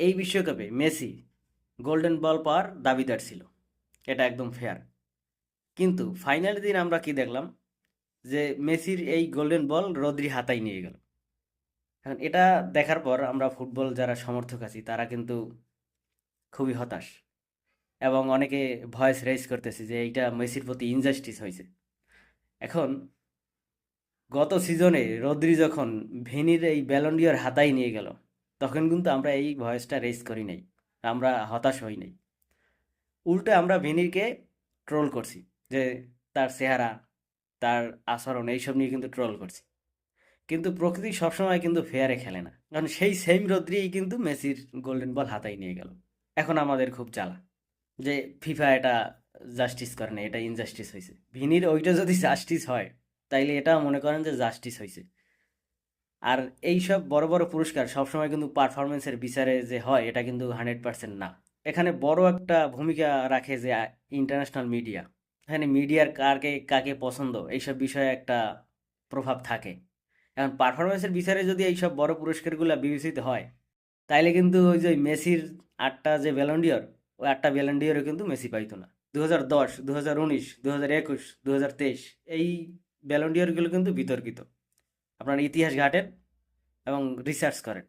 এই বিশ্বকাপে Messi golden ball পাওয়ার দাবিদার ছিল, এটা একদম ফেয়ার। কিন্তু ফাইনালের দিন আমরা কি দেখলাম, যে মেসির এই গোল্ডেন বল রদ্রি হাতায় নিয়ে গেল। এখন এটা দেখার পর আমরা ফুটবল যারা সমর্থক আছি তারা কিন্তু খুবই হতাশ, এবং অনেকে ভয়েস রেজ করতেছে যে এইটা মেসির প্রতি ইনজাস্টিস হয়েছে। এখন গত সিজনে রদ্রি যখন ভিনির এই ব্যালন্ডিয়র হাতায় নিয়ে গেল, তখন কিন্তু আমরা এই ভয়েসটা রেজ করি নাই, আমরা হতাশ হই নাই। উল্টে আমরা ভিনিরকে ট্রোল করছি, যে তার চেহারা, তার আচরণ এইসব নিয়ে কিন্তু ট্রোল করছি। কিন্তু প্রকৃতি সবসময় কিন্তু ফেয়ারে খেলে না, কারণ সেই সেম রদ্রিই কিন্তু মেসির গোল্ডেন বল হাতায় নিয়ে গেল। এখন আমাদের খুব জ্বালা যে ফিফা এটা জাস্টিস করে না, এটা ইনজাস্টিস হয়েছে। ভিনির ওইটা যদি জাস্টিস হয়, তাইলে এটা মনে করেন যে জাস্টিস হয়েছে। আর এই সব বড় বড় পুরস্কার সবসময় কিন্তু পারফরমেন্সের বিচারে যে হয়, এটা কিন্তু 100% না। এখানে বড় একটা ভূমিকা রাখে যে ইন্টারন্যাশনাল মিডিয়া। এখানে মিডিয়ার কাকে কাকে পছন্দ এইসব বিষয়ে একটা প্রভাব থাকে। এখন পারফরমেন্সের বিচারে যদি এইসব বড় পুরস্কারগুলো বিবেচিত হয়, তাইলে কিন্তু ওই যে মেসির 8টা যে ব্যালন্ডিয়র, ওই 8টা ব্যালন্ডিয়রও কিন্তু মেসি পাইতো না। 2010, 2019, 2021, 2023 এই ব্যালন্ডিয়রগুলো কিন্তু বিতর্কিত। আপনার ইতিহাস ঘাটেন এবং রিসার্চ করেন।